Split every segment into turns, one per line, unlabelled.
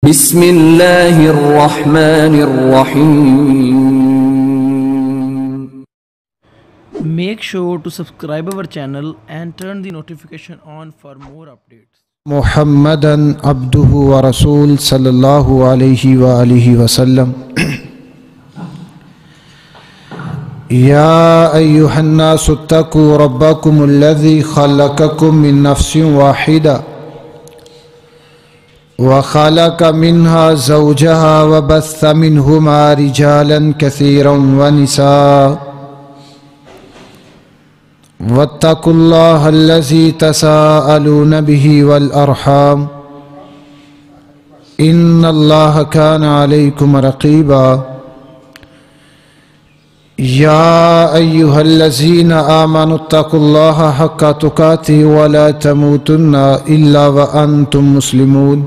بسم اللہ الرحمن الرحیم.
Make sure to subscribe our channel and turn the notification on for more updates.
محمدًا عبدہ ورسول صلی اللہ علیہ وآلہ وسلم. یا ایہا الناس اتقوا ربکم الذی خلقکم من نفس واحدہ وخلق منها زوجها وبث منهما رجالا كثيرا ونساء واتقوا الله الذي تساءلون به والأرحام إن الله كان عليكم رقيبا. يا أيها الذين آمنوا اتقوا الله حق تقاته ولا تموتن إلا وأنتم مسلمون.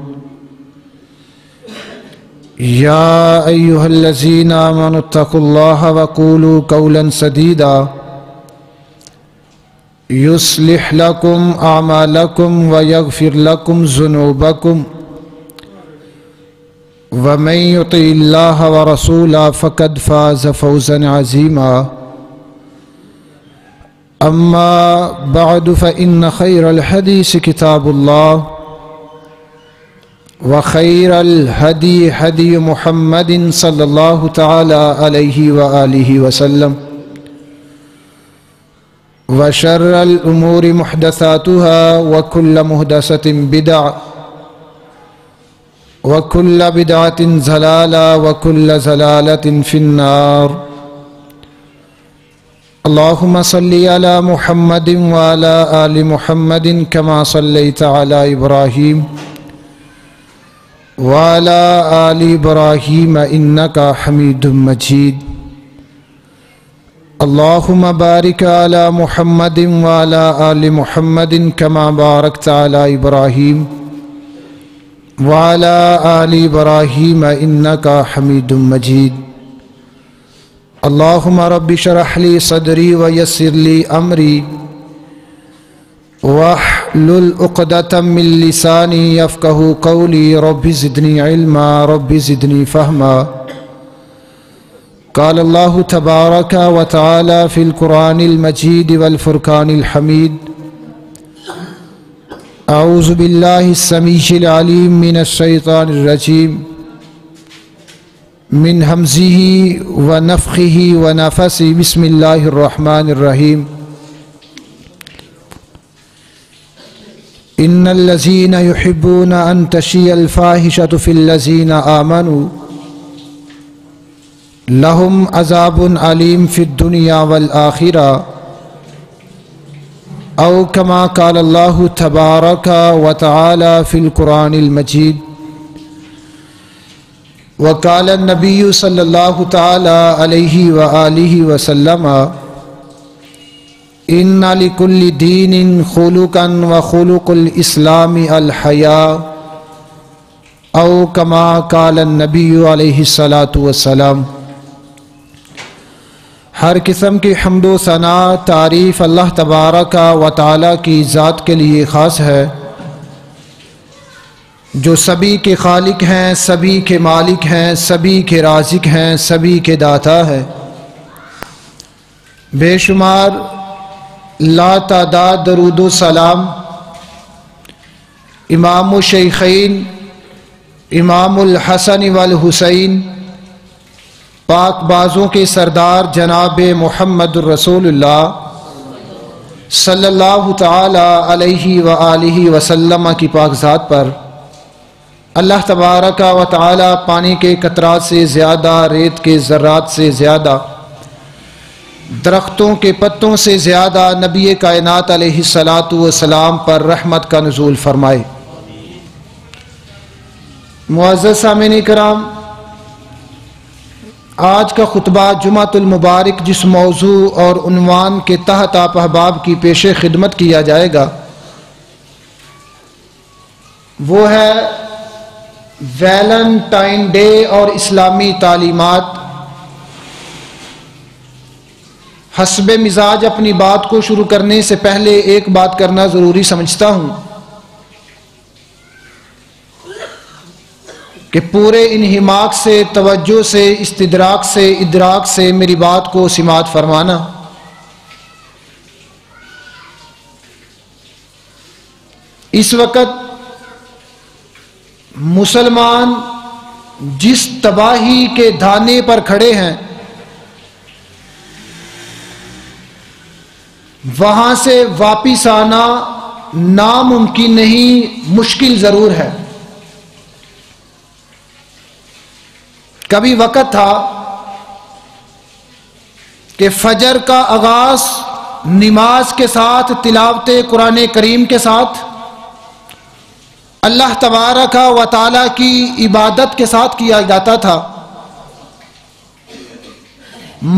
يا أيها الذين آمنوا اتقوا الله وقولوا قولا سديدا يصلح لكم أعمالكم ويغفر لكم ذنوبكم ومن يطع الله ورسوله فقد فاز فوزا عظيما. أما بعد فإن خير الحديث كتاب الله وخير الهدي هدي محمد صلى الله تعالى عليه وآله وسلم وشر الأمور محدثاتها وكل محدثة بدعة وكل بدعة ضلالة وكل ضلالة في النار. اللهم صل على محمد وعلى آل محمد كما صليت على إبراهيم وعلى آل إبراهيم إنك حميد مجيد. اللهم بارك على محمد وعلى آل محمد كما باركت على إبراهيم وعلى آل إبراهيم إنك حميد مجيد. اللهم رب اشرح لي صدري ويسر لي أمري واحلل عقدة من لساني يفقهوا قولي. رب زدني علما رب زدني فهما. قال الله تبارك وتعالى في القرآن المجيد والفرقان الحميد. أعوذ بالله السميع العليم من الشيطان الرجيم من همزه ونفخه ونفثه. بسم الله الرحمن الرحيم. إن الذين يحبون أن تشيع الفاحشة في الذين آمنوا لهم عذاب عليم في الدنيا والآخرة أو كما قال الله تبارك وتعالى في القرآن المجيد. وقال النبي صلى الله تعالى عليه وآله وسلم إن لكل دين خلقا وخلق الإسلام الحياء أو كما قال النبي عليه الصلاة والسلام. ہر قسم کی حمد و ثنا تعریف اللہ تبارک و تعالیٰ کی ذات کے لیے خاص ہے، جو سبھی کے خالق ہیں، سبھی کے مالک ہیں، سبھی کے رازق ہیں، سبھی کے داتا ہے. بے شمار لا تعداد درود و سلام امام الشیخین امام الحسن والحسین پاک بازوں کے سردار جناب محمد الرسول اللہ صلی اللہ تعالی علیہ وآلہ وسلم کی پاک ذات پر اللہ تبارک و تعالی پانی کے قطرات سے زیادہ، ریت کے ذرات سے زیادہ، درختوں کے پتوں سے زیادہ نبی کائنات علیہ الصلاۃ والسلام پر رحمت کا نزول فرمائے. معزز سامعین کرام، آج کا خطبہ جمعۃ المبارک جس موضوع اور عنوان کے تحت آپ احباب کی پیش خدمت کیا جائے گا وہ ہے ویلنٹائن ڈے اور اسلامی تعلیمات. حسب مزاج اپنی بات کو شروع کرنے سے پہلے ایک بات کرنا ضروری سمجھتا ہوں کہ پورے انہماک سے، توجہ سے، استدراک سے، ادراک سے میری بات کو سماعت فرمانا۔ اس وقت مسلمان جس تباہی کے دھانے پر کھڑے ہیں، وہاں سے واپس آنا ناممکن نہیں، مشکل ضرور ہے۔ کبھی وقت تھا کہ فجر کا آغاز نماز کے ساتھ، تلاوت قرآن کریم کے ساتھ، اللہ تبارک و تعالی کی عبادت کے ساتھ کیا جاتا تھا۔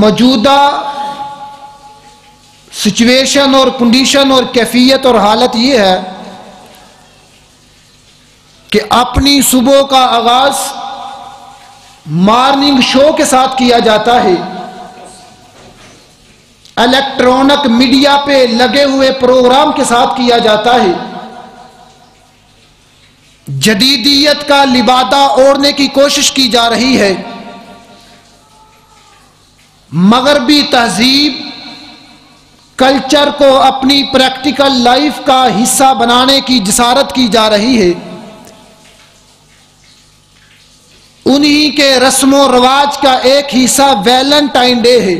موجودہ سچویشن اور کنڈیشن اور کیفیت اور حالت یہ ہے کہ اپنی صبح کا آغاز مارننگ شو کے ساتھ کیا جاتا ہے، الیکٹرانک میڈیا پہ لگے ہوئے پروگرام کے ساتھ کیا جاتا ہے، جدیدیت کا لبادہ اوڑھنے کی کوشش کی جا رہی ہے، مغربی تہذیب کلچر کو اپنی پریکٹیکل لائف کا حصہ بنانے کی جسارت کی جا رہی ہے۔ انہی کے رسم و رواج کا ایک حصہ ویلنٹائن ڈے ہے۔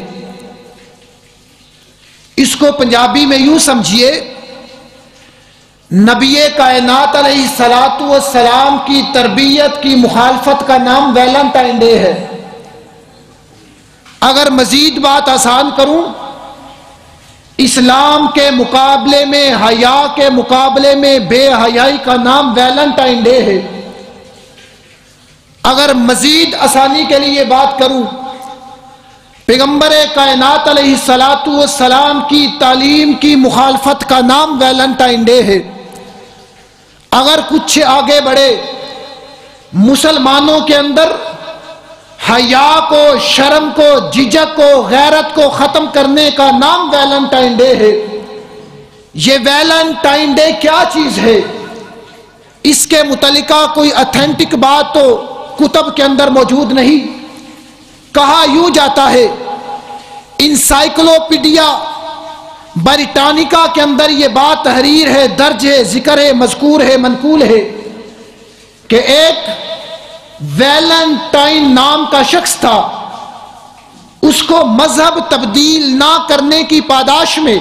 اس کو پنجابی میں یوں سمجھیے، نبی کائنات علیہ الصلوۃ والسلام کی تربیت کی مخالفت کا نام ویلنٹائن ڈے ہے۔ اگر مزید بات آسان کروں، اسلام کے مقابلے میں، حیا کے مقابلے میں بے حیائی کا نام ویلنٹائن ڈے ہے۔ اگر مزید آسانی کے لیے بات کروں، پیغمبر کائنات علیہ الصلوۃ والسلام کی تعلیم کی مخالفت کا نام ویلنٹائن ڈے ہے۔ اگر کچھ آگے بڑھے، مسلمانوں کے اندر حیا کو، شرم کو، جھجک کو، غیرت کو ختم کرنے کا نام ویلنٹائن ڈے ہے۔ یہ ویلنٹائن ڈے کیا چیز ہے؟ اس کے متعلقہ کوئی اتھینٹک بات تو کتب کے اندر موجود نہیں۔ کہا یوں جاتا ہے، انسائکلوپیڈیا بریٹانیکا کے اندر یہ بات تحریر ہے، درج ہے، ذکر ہے، مذکور ہے، منقول ہے کہ ایک ویلنٹائن نام کا شخص تھا، اس کو مذہب تبدیل نہ کرنے کی پاداش میں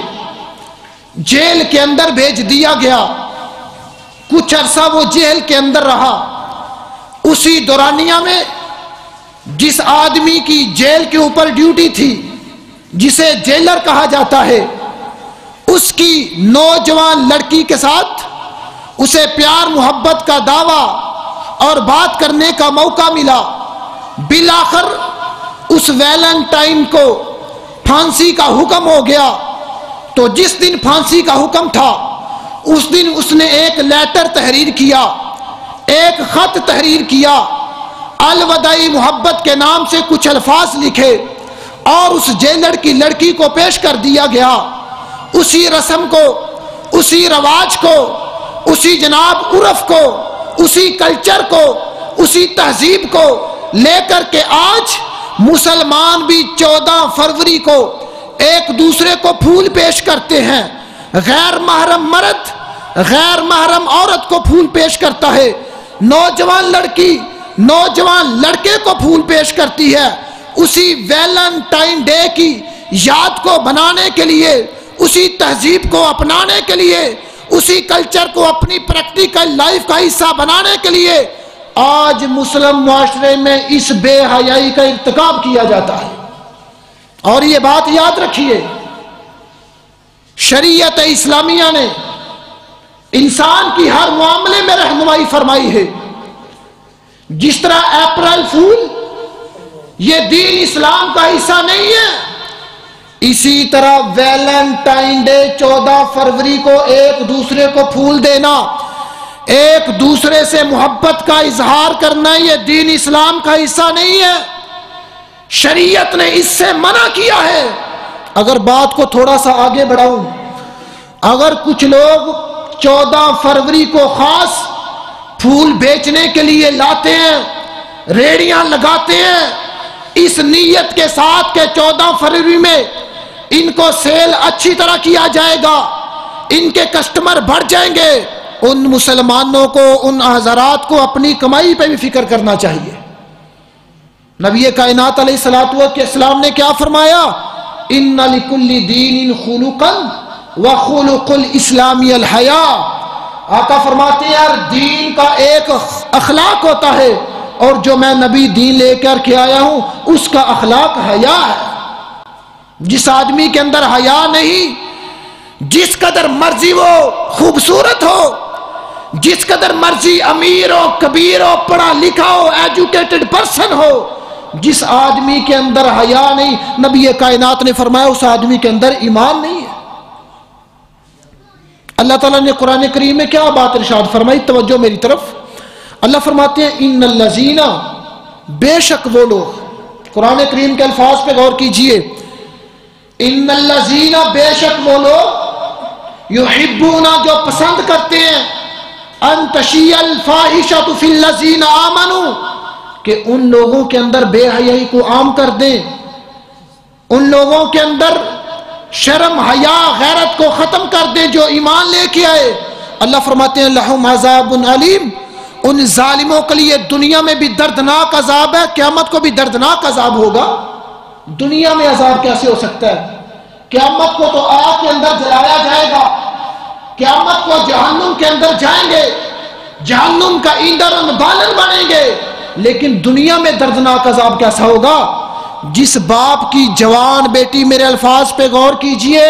جیل کے اندر بھیج دیا گیا۔ کچھ عرصہ وہ جیل کے اندر رہا۔ اسی دورانیہ میں جس آدمی کی جیل کے اوپر ڈیوٹی تھی، جسے جیلر کہا جاتا ہے، اس کی نوجوان لڑکی کے ساتھ اسے پیار محبت کا دعویٰ اور بات کرنے کا موقع ملا۔ بالآخر اس ویلنٹائن کو پھانسی کا حکم ہو گیا۔ تو جس دن پھانسی کا حکم تھا، اس دن اس نے ایک لیٹر تحریر کیا، ایک خط تحریر کیا، الوداعی محبت کے نام سے کچھ الفاظ لکھے اور اس جیلر کی لڑکی کو پیش کر دیا گیا۔ اسی رسم کو، اسی رواج کو، اسی جناب عرف کو، اسی کلچر کو، اسی تہذیب کو لے کر کے آج مسلمان بھی 14 فروری کو ایک دوسرے کو پھول پیش کرتے ہیں۔ غیر محرم مرد غیر محرم عورت کو پھول پیش کرتا ہے، نوجوان لڑکی نوجوان لڑکے کو پھول پیش کرتی ہے۔ اسی ویلنٹائن ڈے کی یاد کو بنانے کے لیے، اسی تہذیب کو اپنانے کے لیے، اسی کلچر کو اپنی پریکٹیکل لائف کا حصہ بنانے کے لیے آج مسلم معاشرے میں اس بے حیائی کا ارتکاب کیا جاتا ہے۔ اور یہ بات یاد رکھیے، شریعت اسلامیہ نے انسان کی ہر معاملے میں رہنمائی فرمائی ہے۔ جس طرح اپریل فول یہ دین اسلام کا حصہ نہیں ہے، اسی طرح ویلنٹائن ڈے 14 فروری کو ایک دوسرے کو پھول دینا، ایک دوسرے سے محبت کا اظہار کرنا، یہ دین اسلام کا حصہ نہیں ہے۔ شریعت نے اس سے منع کیا ہے۔ اگر بات کو تھوڑا سا آگے بڑھاؤں، اگر کچھ لوگ 14 فروری کو خاص پھول بیچنے کے لیے لاتے ہیں ریڑیاں لگاتے ہیں اس نیت کے ساتھ کہ 14 فروری میں ان کو سیل اچھی طرح کیا جائے گا، ان کے کسٹمر بڑھ جائیں گے، ان مسلمانوں کو، ان حضرات کو اپنی کمائی پہ بھی فکر کرنا چاہیے۔ نبی کائنات علیہ السلام نے کیا فرمایا؟ ان لکل دین خلقا وخلق الاسلام الحیا۔ آقا فرماتے ہیں ہر دین کا ایک اخلاق ہوتا ہے، اور جو میں نبی دین لے کر کے آیا ہوں اس کا اخلاق حیا ہے۔ جس آدمی کے اندر حیا نہیں، جس قدر مرضی وہ خوبصورت ہو، جس قدر مرضی امیر ہو، کبیر ہو، پڑھا لکھا ہو، ایجوکیٹڈ پرسن ہو، جس آدمی کے اندر حیا نہیں، نبی کائنات نے فرمایا اس آدمی کے اندر ایمان نہیں ہے۔ اللہ تعالیٰ نے قرآن کریم میں کیا بات ارشاد فرمائی؟ توجہ میری طرف۔ اللہ فرماتے ہیں ان الذین، بے شک وہ لوگ، قرآن کریم کے الفاظ پہ غور کیجئے، ان الذین، بے شک وہ لوگ، یحبون، جو پسند کرتے ہیں، ان تشیع الفاحشۃ فی الذین آمنوا، کہ ان لوگوں کے اندر بے حیائی کو عام کر دیں، ان لوگوں کے اندر شرم، حیا، غیرت کو ختم کر دیں جو ایمان لے کے آئے۔ اللہ فرماتے ہیں لہم عذاب علیم، ان ظالموں کے لیے دنیا میں بھی دردناک عذاب ہے، قیامت کو بھی دردناک عذاب ہوگا۔ دنیا میں عذاب کیسے ہو سکتا ہے؟ قیامت کو تو آگ کے اندر جلایا جائے گا، قیامت کو جہنم کے اندر جائیں گے، جہنم کا ایندھن بالن بنیں گے، لیکن دنیا میں دردناک عذاب کیسا ہوگا؟ جس باپ کی جوان بیٹی، میرے الفاظ پہ غور کیجئے،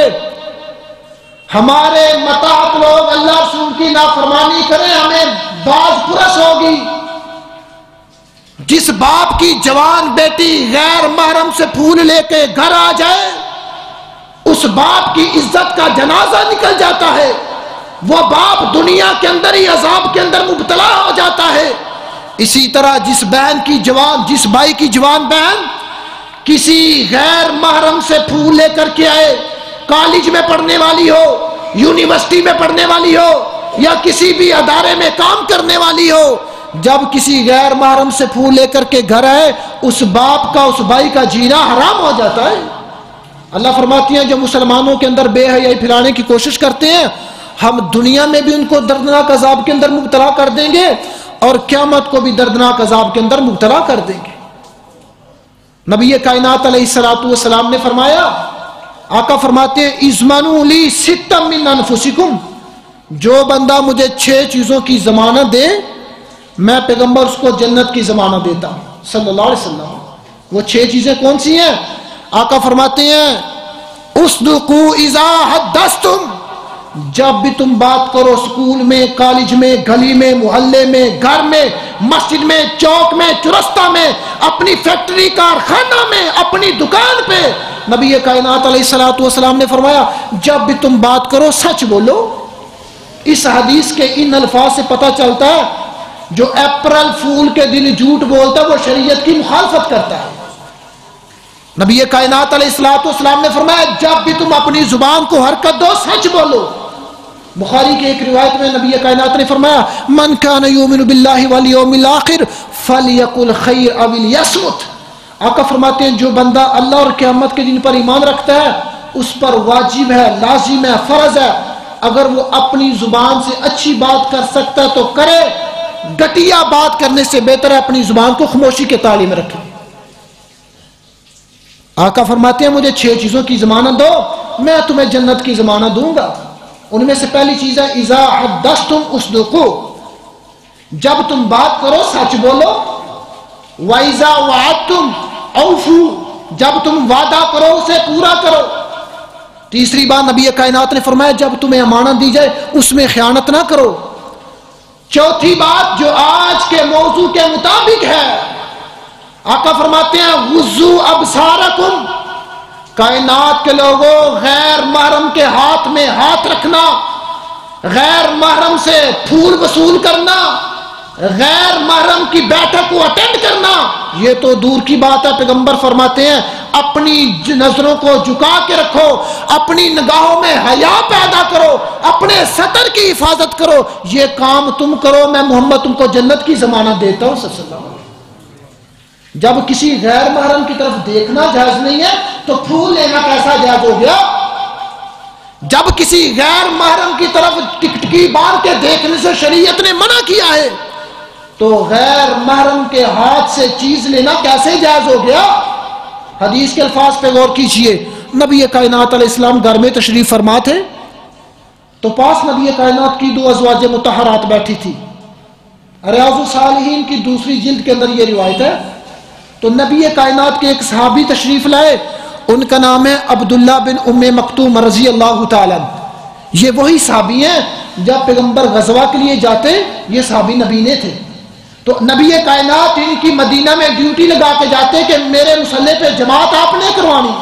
ہمارے متحد لوگ اللہ رسول کی نافرمانی کریں ہمیں باز پرس ہوگی۔ جس باپ کی جوان بیٹی غیر محرم سے پھول لے کے گھر آ جائے، اس باپ کی عزت کا جنازہ نکل جاتا ہے، وہ باپ دنیا کے اندر ہی عذاب کے اندر مبتلا ہو جاتا ہے۔ اسی طرح جس بہن کی جوان، جس بھائی کی جوان بہن کسی غیر محرم سے پھول لے کر کے آئے، کالج میں پڑھنے والی ہو، یونیورسٹی میں پڑھنے والی ہو، یا کسی بھی ادارے میں کام کرنے والی ہو، جب کسی غیر محرم سے پھول لے کر کے گھر آئے، اس باپ کا، اس بھائی کا جینا حرام ہو جاتا ہے۔ اللہ فرماتی ہیں جو مسلمانوں کے اندر بے حیائی پھیلانے کی کوشش کرتے ہیں، ہم دنیا میں بھی ان کو دردناک عذاب کے اندر مبتلا کر دیں گے، اور قیامت کو بھی دردناک عذاب کے اندر مبتلا کر دیں گے۔ نبی کائنات علیہ السلام نے فرمایا، آقا فرماتے ہیں اضمنوا لی ستا من انفسکم، جو بندہ مجھے 6 چیزوں کی ضمانت دے، میں پیغمبر اس کو جنت کی ضمانت دیتا ہوں صلی اللہ علیہ وسلم۔ وہ 6 چیزیں کون سی ہیں؟ آقا فرماتے ہیں اصدقوا اذا حدثتم، جب بھی تم بات کرو، سکول میں، کالج میں، گلی میں، محلے میں، گھر میں، مسجد میں، چوک میں، چرستہ میں، اپنی فیکٹری، کارخانہ میں، اپنی دکان پہ، نبی کائنات علیہ السلام نے فرمایا جب بھی تم بات کرو سچ بولو۔ اس حدیث کے ان الفاظ سے پتہ چلتا ہے جو اپریل فول کے دن جھوٹ بولتا ہے وہ شریعت کی مخالفت کرتا ہے۔ نبی کائنات علیہ السلام نے فرمایا جب بھی تم اپنی زبان کو حرکت دو سچ بولو۔ بخاری کی ایک روایت میں نبی کائنات نے فرمایا من کان یؤمن باللہ والیوم الآخر فلیقل خیر او لیصمت۔ آقا فرماتے ہیں جو بندہ اللہ اور قیامت کے دن پر ایمان رکھتا ہے اس پر واجب ہے، لازم ہے، فرض ہے، اگر وہ اپنی زبان سے اچھی بات کر سکتا ہے تو کرے، گٹیا بات کرنے سے بہتر ہے اپنی زبان کو خاموشی کے تالے میں رکھے۔ آقا فرماتے ہیں مجھے 6 چیزوں کی ضمانت دو، میں تمہیں جنت کی ضمانت دوں گا۔ ان میں سے پہلی چیز ہے اذا حدثتم اصدقوا، جب تم بات کرو سچ بولو۔ وَإِذَا وَعَدتُمْ أَوْفُوا، جب تم وعدہ کرو اسے پورا کرو۔ تیسری بات نبی کائنات نے فرمایا جب تمہیں امانت دی جائے اس میں خیانت نہ کرو۔ چوتھی بات جو آج کے موضوع کے مطابق ہے، آقا فرماتے ہیں غضوا ابصارکم، کائنات کے لوگوں غیر محرم کے ہاتھ میں ہاتھ رکھنا، غیر محرم سے پھول وصول کرنا، غیر محرم کی بیٹھک کو اٹینڈ کرنا، یہ تو دور کی بات ہے۔ پیغمبر فرماتے ہیں اپنی نظروں کو جھکا کے رکھو، اپنی نگاہوں میں حیا پیدا کرو، اپنے سطر کی حفاظت کرو، یہ کام تم کرو، میں محمد تم کو جنت کی ضمانت دیتا ہوں صلی اللہ علیہ وسلم۔ جب کسی غیر محرم کی طرف دیکھنا جائز نہیں ہے تو پھول لینا کیسا جائز ہو گیا؟ جب کسی غیر محرم کی طرف ٹکٹکی باندھ کے دیکھنے سے شریعت نے منع کیا ہے تو غیر محرم کے ہاتھ سے چیز لینا کیسے جائز ہو گیا؟ حدیث کے الفاظ پہ غور کیجئے. نبی کائنات علیہ السلام گھر میں تشریف فرما تھے تو پاس نبی کائنات کی 2 ازواج مطہرات بیٹھی تھی. ریاض الصالحین کی 2 جلد کے اندر یہ روایت ہے. تو نبی کائنات کے ایک صحابی تشریف لائے, ان کا نام ہے عبداللہ بن ام مکتوم رضی اللہ تعالیٰ. یہ وہی صحابی ہیں جب پیغمبر غزوہ کے لیے جاتے یہ صحابی نبینے تھے. تو نبی کائنات ان کی مدینہ میں ڈیوٹی لگا کے جاتے کہ میرے مصلے پہ جماعت آپ نے کروانی.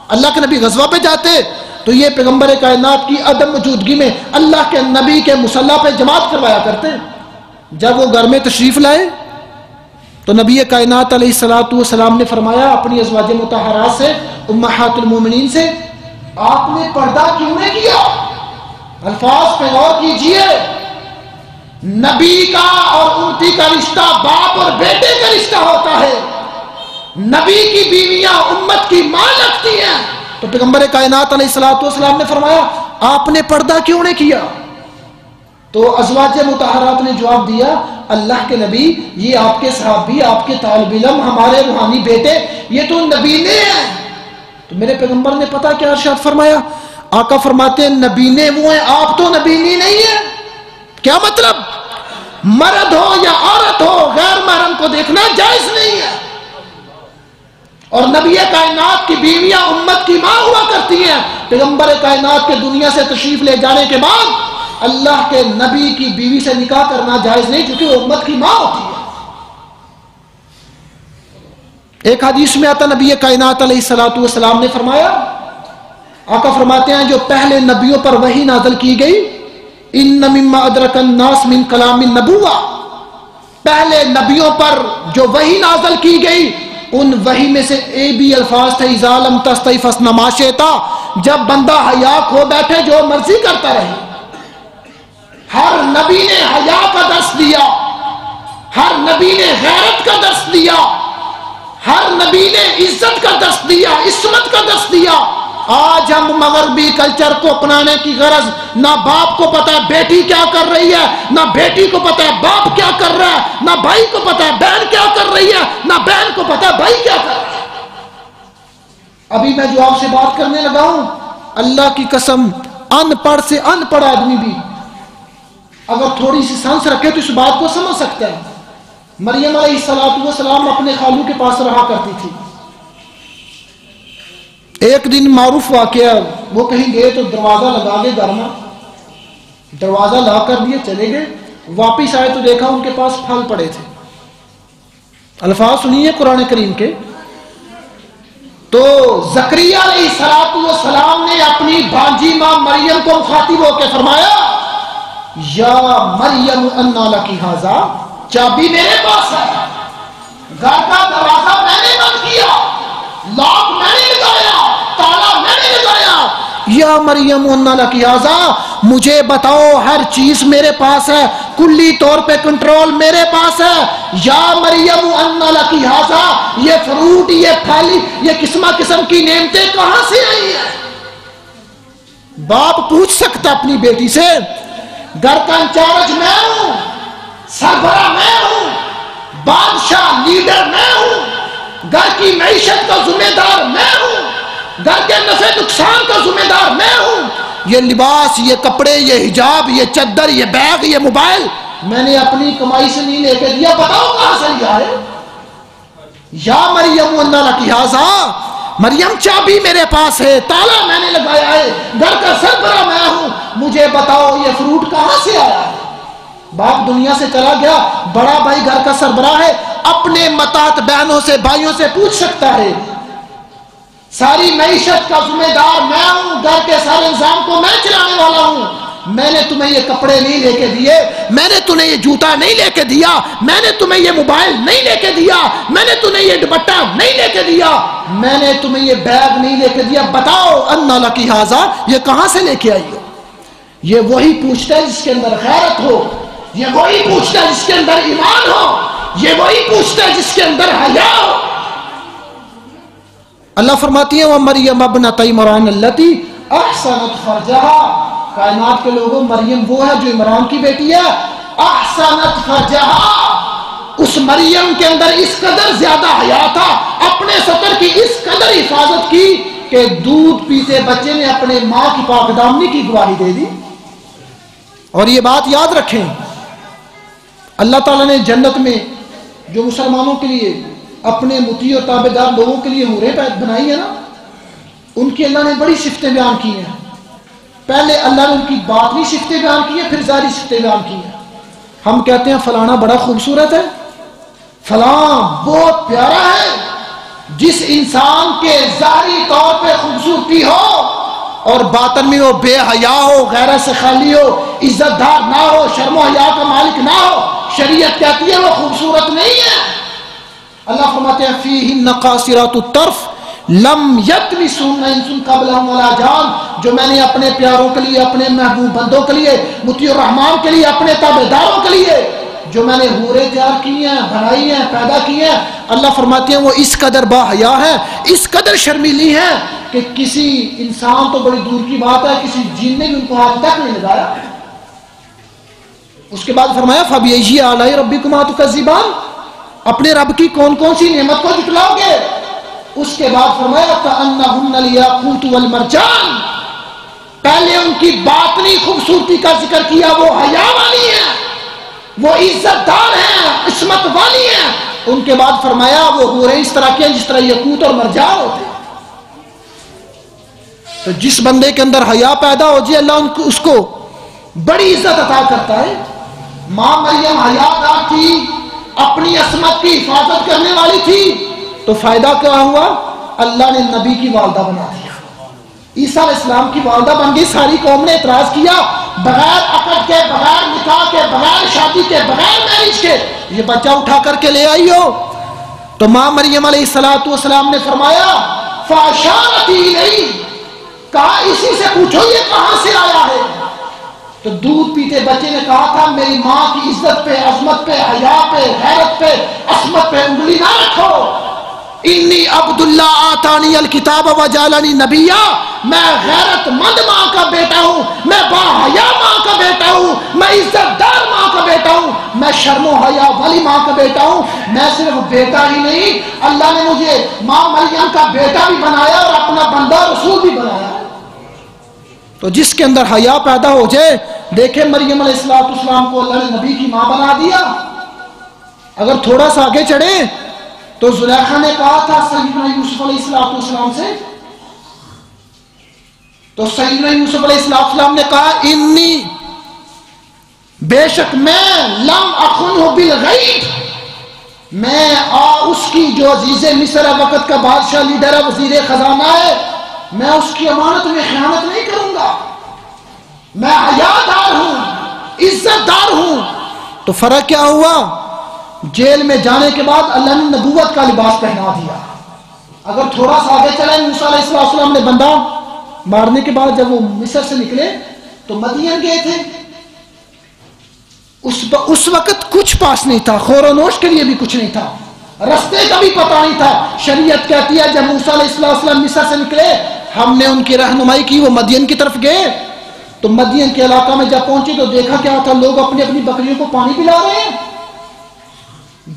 اللہ کے نبی غزوہ پہ جاتے تو یہ پیغمبر کائنات کی عدم موجودگی میں اللہ کے نبی کے مصلی پہ جماعت کروایا کرتے. جب وہ گھر میں تشریف لائے تو نبی کائنات علیہ السلام نے فرمایا اپنی ازواج مطہرات سے, امہات المومنین سے, آپ نے پردہ کیوں نے کیا؟ الفاظ پہ غور کیجئے. نبی کا اور امتی کا رشتہ باپ اور بیٹے کا رشتہ ہوتا ہے. نبی کی بیویاں امت کی ماں لگتی ہیں. تو پیغمبر کائنات علیہ السلام نے فرمایا آپ نے پردہ کیوں نے کیا؟ تو ازواج مطہرات نے جواب دیا اللہ کے نبی یہ آپ کے صحابی, آپ کے طالب علم, ہمارے روحانی بیٹے, یہ تو نبینے ہیں. تو میرے پیغمبر نے پتا کیا ارشاد فرمایا؟ آقا فرماتے ہیں نبینے وہ ہیں, آپ تو نبینی نہیں ہیں. کیا مطلب؟ مرد ہو یا عورت ہو غیر محرم کو دیکھنا جائز نہیں ہے. اور نبی کائنات کی بیویاں امت کی ماں ہوا کرتی ہیں. پیغمبر کائنات کے دنیا سے تشریف لے جانے کے بعد اللہ کے نبی کی بیوی سے نکاح کرنا جائز نہیں کیونکہ وہ امت کی ماں ہوتی ہے. ایک حدیث میں آتا نبی کائنات علیہ السلام نے فرمایا, آقا فرماتے ہیں جو پہلے نبیوں پر وحی نازل کی گئی, ان مما ادرک الناس من کلام النبوہ, پہلے نبیوں پر جو وحی نازل کی گئی ان وحی میں سے بھی الفاظ تھے اذا لم تستحی فاصنع ما شئت, جب بندہ حیا کھو بیٹھے جو مرضی کرتا رہے. ہر نبی نے حیا کا درس دیا, ہر نبی نے غیرت کا درس دیا, ہر نبی نے عزت کا درس دیا, عصمت کا درس دیا. آج ہم مغربی کلچر کو اپنانے کی غرض, نہ باپ کو پتا ہے بیٹی کیا کر رہی ہے, نہ بیٹی کو پتا ہے باپ کیا کر رہا ہے, نہ بھائی کو پتا ہے بہن کیا کر رہی ہے, نہ بہن کو پتا ہے بھائی کیا کر رہا ہے. ابھی میں جو آپ سے بات کرنے لگا ہوں, اللہ کی قسم ان پڑھ سے ان پڑھ آدمی بھی اگر تھوڑی سی سنس رکھے تو اس بات کو سمجھ سکتا ہے. مریم علیہ السلام اپنے خالو کے پاس رہا کرتی تھی. ایک دن معروف واقعہ, وہ کہیں گئے تو دروازہ لگا گئے گھر میں, دروازہ لا کر دیے چلے گئے, واپس آئے تو دیکھا ان کے پاس پھل پڑے تھے. الفاظ سنیے قرآن کریم کے. تو زکریا علیہ السلام نے اپنی بھانجی ماں مریم کو مخاطب ہو کے فرمایا یا مریم انا لکی ھذا, چابی میرے پاس ہے, گھر کا دروازہ میں نے بند کیا, لاک میں نے لگایا, تالا میں نے لگایا. یا مریم انا لکی ھذا, مجھے بتاؤ ہر چیز میرے پاس ہے, کلی طور پہ کنٹرول میرے پاس ہے. یا مریم انا لکی ھذا, یہ فروٹ, یہ پھل, یہ قسم کی نعمتیں کہاں سے آئی ہیں؟ باپ پوچھ سکتا اپنی بیٹی سے, گھر کا انچارج میں ہوں, سربراہ میں ہوں, بادشاہ لیڈر میں ہوں, گھر کی معیشت کا ذمہ دار میں ہوں, گھر کے نفع نقصان کا ذمہ دار میں ہوں. یہ لباس, یہ کپڑے, یہ حجاب, یہ چادر, یہ بیگ, یہ موبائل میں نے اپنی کمائی سے نہیں لے کے دیا, بتاؤ کہاں سے لیا ہے؟ یا مریم انا لکی ھذا, مریم چابی میرے پاس ہے, تالا میں نے لگایا ہے, گھر کا سربراہ میں ہوں, مجھے بتاؤ یہ فروٹ کہاں سے آیا ہے؟ باپ دنیا سے چلا گیا, بڑا بھائی گھر کا سربراہ ہے, اپنے متات بہنوں سے بھائیوں سے پوچھ سکتا ہے. ساری معیشت کا ذمہ دار میں ہوں, گھر کے سارے نظام کو میں چلانے والا ہوں. میں نے تمہیں یہ کپڑے نہیں لے کے دیے, میں نے تمہیں یہ جوتا نہیں لے کے دیا, میں نے تمہیں یہ موبائل نہیں لے کے دیا, میں نے تمہیں یہ دوپٹہ نہیں لے کے دیا, میں نے تمہیں یہ بیگ نہیں لے کے دیا. بتاؤ انا لکی ھذا, یہ کہاں سے لے کے آئی ہو؟ یہ وہی پوچھتا ہے جس کے اندر غیرت ہو, یہ وہی پوچھتا ہے جس کے اندر ایمان ہو, یہ وہی پوچھتا ہے جس کے اندر حیا ہو. اللہ فرماتی ہیں وَمَرْيَمَ ابْنَتَ عِمْرَانَ الَّتِي أَحْسَنَتْ فَرْجَهَا، کائنات کے لوگوں مریم وہ ہے جو عمران کی بیٹی ہے، احسنت فرجہا، اس مریم کے اندر اس قدر زیادہ حیا تھا، اپنے سطر کی اس قدر حفاظت کی کہ دودھ پیتے بچے نے اپنے ماں کی پاک دامنی کی گواہی دے دی۔ اور یہ بات یاد رکھیں، اللہ تعالیٰ نے جنت میں جو مسلمانوں کے لیے اپنے مطیع اور تابعدار لوگوں کے لیے حوریں بنائی ہیں نا، ان کی اللہ نے بڑی صفتیں بیان کی ہیں۔ پہلے اللہ نے ان کی باطنی صفتیں بیان کی ہیں، پھر ظاہری صفتیں بیان کی ہیں۔ ہم کہتے ہیں فلانا بڑا خوبصورت ہے، فلاں بہت پیارا ہے، جس انسان کے ظاہری طور پہ خوبصورتی ہو اور باطن میں وہ بے حیا ہو، غیرت سے خالی ہو، عزت دار نہ ہو، شرم و حیا کا مالک نہ ہو، شریعت کہتی ہے وہ خوبصورت نہیں ہے۔ اللہ فرماتے ہیں فیہن قاصرات الطرف لم یطمثہن انس قبلہم ولا جان، جو میں نے اپنے پیاروں کے لیے، اپنے محبوب بندوں کے لیے، مطیع الرحمان کے لیے، اپنے تابعداروں کے لیے جو میں نے حوریں تیار کی ہیں، بنائی ہیں، پیدا کی ہیں، اللہ فرماتے ہیں وہ اس قدر با حیا ہیں، اس قدر شرمیلی ہیں کہ کسی انسان تو بڑی دور کی بات ہے، کسی جن نے بھی ان کو ہاتھ تک نہیں لگایا۔ اس کے بعد فرمایا فَبِأَيِّ آلَاءِ رَبِّكُمَا تُكَذِّبَانِ، اپنے رب کی کون کون سی نعمت کو جھٹلاؤ گے؟ اس کے بعد فرمایا كَأَنَّهُنَّ الْيَاقُوتُ وَالْمَرْجَانُ، پہلے ان کی باطنی خوبصورتی کا ذکر کیا، وہ حیا والی ہیں، وہ عزت دار ہیں، عصمت والی ہیں۔ ان کے بعد فرمایا وہ حوریں اس طرح کی ہیں جس طرح یاقوت اور مرجان ہوتے ہیں۔ تو جس بندے کے اندر حیا پیدا ہو جائے اللہ اس کو بڑی عزت عطا کرتا ہے۔ ماں مریم حیا دار تھی، اپنی عصمت کی حفاظت کرنے والی تھی، تو فائدہ کیا ہوا؟ اللہ نے نبی کی والدہ بنا دیا، عیسیٰ علیہ السلام کی والدہ بن گئی۔ ساری قوم نے اعتراض کیا، بغیر عقد کے، بغیر نکاح کے، بغیر شادی کے، بغیر میرج کے یہ بچہ اٹھا کر کے لے آئی ہو؟ تو ماں مریم علیہ السلام نے فرمایا فَأَشَارَتْ إِلَيْهِ، کہا اسی سے پوچھو یہ کہاں سے آیا ہے؟ تو دودھ پیتے بچے نے کہا تھا میری ماں کی عزت پہ، عظمت پہ، حیا پہ، غیرت پہ، عصمت پہ انگلی نہ رکھو۔ انی عبداللہ آتانی الکتاب وجعلنی نبیا، میں غیرت مند ماں کا بیٹا ہوں، میں با حیا ماں کا بیٹا ہوں، میں عزت دار ماں کا بیٹا ہوں، میں شرم و حیا والی ماں کا بیٹا ہوں۔ میں صرف بیٹا ہی نہیں، اللہ نے مجھے ماں مریم کا بیٹا بھی بنایا اور اپنا بندہ رسول بھی بنایا۔ تو جس کے اندر حیا پیدا ہو جائے، دیکھیں مریم علیہ السلام کو اللہ نے نبی کی ماں بنا دیا۔ اگر تھوڑا سا آگے چڑھے تو زلیخا نے کہا تھا سیدنا یوسف علیہ السلام سے، تو سیدنا یوسف علیہ السلام نے کہا انی، بے شک میں لم اخنہ بالغیب، میں اس کی جو عزیز مصر وقت کا بادشاہ، لیڈر ہے، وزیر خزانہ ہے، میں اس کی امانت میں خیانت نہیں کروں گا، میں حیا دار ہوں، عزت دار ہوں۔ تو فرق کیا ہوا؟ جیل میں جانے کے بعد اللہ نے نبوت کا لباس پہنا دیا۔ اگر تھوڑا سا آگے چلے، موسیٰ علیہ السلام نے بندہ مارنے کے بعد جب وہ مصر سے نکلے تو مدین گئے تھے، اس وقت کچھ پاس نہیں تھا، خور و نوش کے لیے بھی کچھ نہیں تھا، رستے کا بھی پتہ نہیں تھا۔ شریعت کہتی ہے جب موسیٰ علیہ السلام مصر سے نکلے، ہم نے ان کی رہنمائی کی، وہ مدین کی طرف گئے، تو مدین کے علاقہ میں جب پہنچے تو دیکھا کیا تھا، لوگ اپنی اپنی بکریوں کو پانی پلا رہے ہیں،